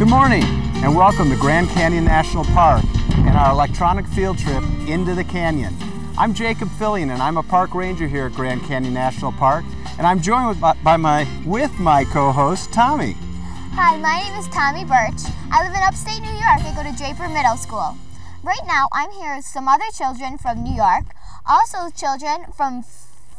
Good morning and welcome to Grand Canyon National Park and our electronic field trip into the canyon. I'm Jacob Fillion and I'm a park ranger here at Grand Canyon National Park, and I'm joined with my co-host Tommy. Hi, my name is Tommy Birch. I live in upstate New York. I go to Draper Middle School. Right now I'm here with some other children from New York, also children from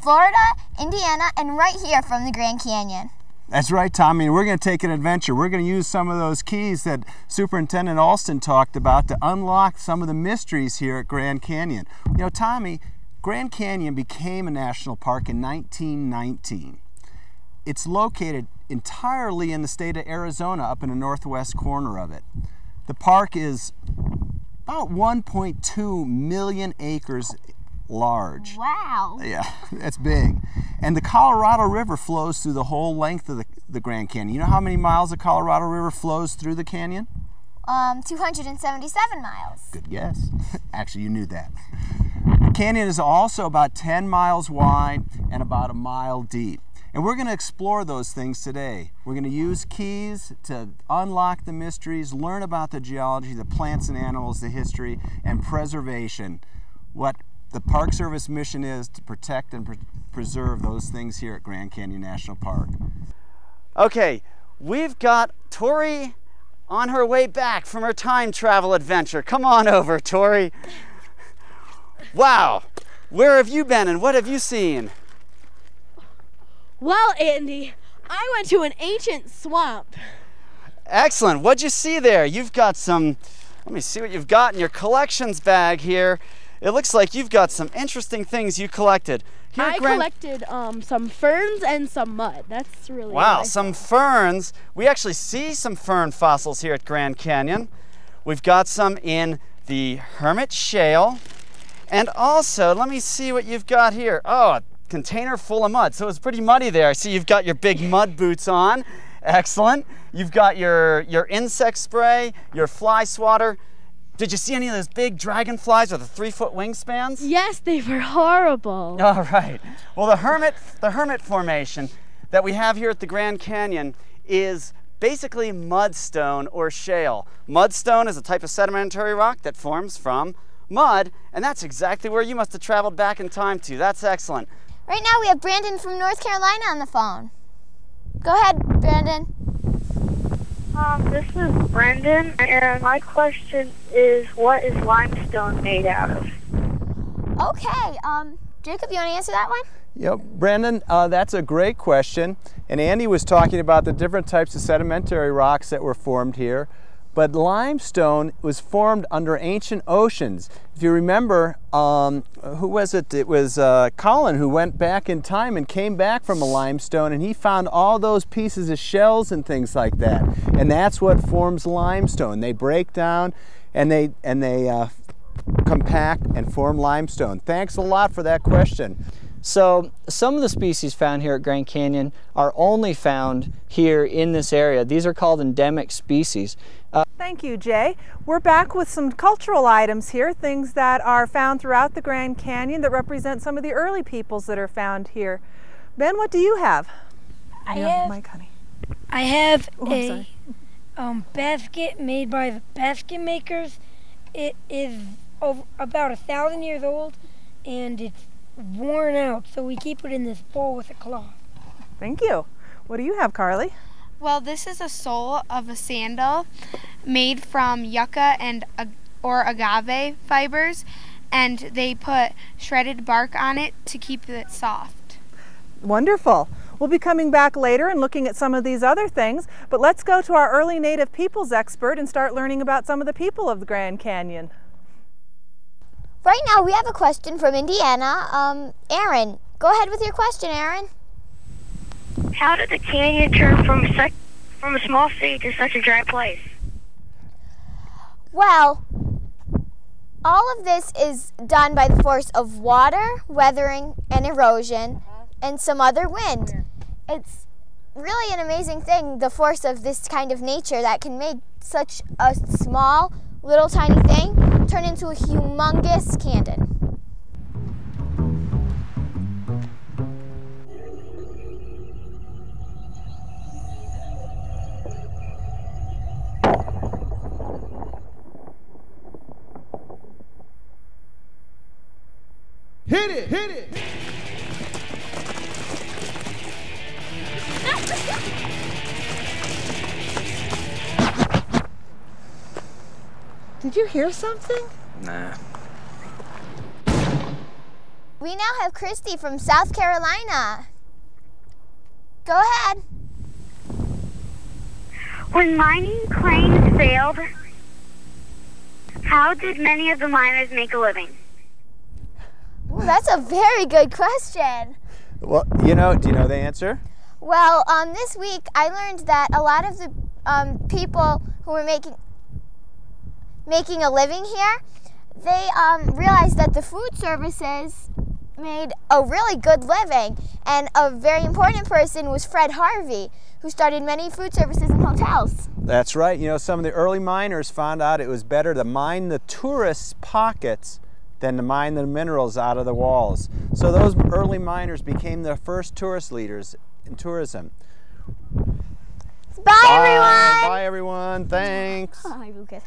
Florida, Indiana, and right here from the Grand Canyon. That's right, Tommy, and we're going to take an adventure. We're going to use some of those keys that Superintendent Alston talked about to unlock some of the mysteries here at Grand Canyon. You know, Tommy, Grand Canyon became a national park in 1919. It's located entirely in the state of Arizona, up in the northwest corner of it. The park is about 1.2 million acres large. Wow. Yeah, that's big. And the Colorado River flows through the whole length of the Grand Canyon. You know how many miles the Colorado River flows through the canyon? 277 miles. Good guess. Actually, you knew that. The canyon is also about 10 miles wide and about a mile deep. And we're going to explore those things today. We're going to use keys to unlock the mysteries, learn about the geology, the plants and animals, the history, and preservation. What the Park Service mission is to protect and preserve those things here at Grand Canyon National Park. Okay, we've got Tori on her way back from her time travel adventure. Come on over, Tori. Wow, where have you been and what have you seen? Well, Andy, I went to an ancient swamp. Excellent. What'd you see there? You've got some, let me see what you've got in your collections bag here. It looks like you've got some interesting things you collected. Here I collected some ferns and some mud. That's really wow, some ferns. We actually see some fern fossils here at Grand Canyon. We've got some in the Hermit Shale. And also, let me see what you've got here. Oh, a container full of mud. So it's pretty muddy there. I see you've got your big mud boots on. Excellent. You've got your insect spray, your fly swatter. Did you see any of those big dragonflies with the 3-foot wingspans? Yes, they were horrible. All right. Well, the Hermit Formation that we have here at the Grand Canyon is basically mudstone or shale. Mudstone is a type of sedimentary rock that forms from mud, and that's exactly where you must have traveled back in time to. That's excellent. Right now we have Brandon from North Carolina on the phone. Go ahead, Brandon. This is Brendan, and my question is, what is limestone made out of? Okay, Jacob, you want to answer that one? Yep, Brandon, that's a great question. And Andy was talking about the different types of sedimentary rocks that were formed here. But limestone was formed under ancient oceans. If you remember, who was it? It was Colin who went back in time and came back from a limestone, and he found all those pieces of shells and things like that. And that's what forms limestone. They break down and they compact and form limestone. Thanks a lot for that question. So some of the species found here at Grand Canyon are only found here in this area. These are called endemic species. Thank you, Jay. We're back with some cultural items here, things that are found throughout the Grand Canyon that represent some of the early peoples that are found here. Ben, what do you have? I have a basket made by the basket makers. It is about 1,000 years old and it's worn out, so we keep it in this bowl with a cloth. Thank you. What do you have, Carly? Well, this is a sole of a sandal made from yucca or agave fibers, and they put shredded bark on it to keep it soft. Wonderful. We'll be coming back later and looking at some of these other things, but let's go to our early native peoples expert and start learning about some of the people of the Grand Canyon. Right now we have a question from Indiana. Aaron, go ahead with your question, Aaron. How did the canyon turn from a small sea to such a dry place? Well, all of this is done by the force of water, weathering, and erosion, and some other wind. It's really an amazing thing, the force of this kind of nature that can make such a small, little tiny thing turn into a humongous canyon. Hit it! Hit it! Did you hear something? Nah. We now have Christy from South Carolina. Go ahead. When mining claims failed, how did many of the miners make a living? Ooh, that's a very good question. Well, do you know the answer? Well, this week I learned that a lot of the people who were making a living here, they realized that the food services made a really good living, and a very important person was Fred Harvey, who started many food services and hotels. That's right. Some of the early miners found out it was better to mine the tourists' pockets than to mine the minerals out of the walls. So those early miners became the first tourist leaders in tourism. Bye everyone! Bye everyone. Thanks. Hi, Lucas.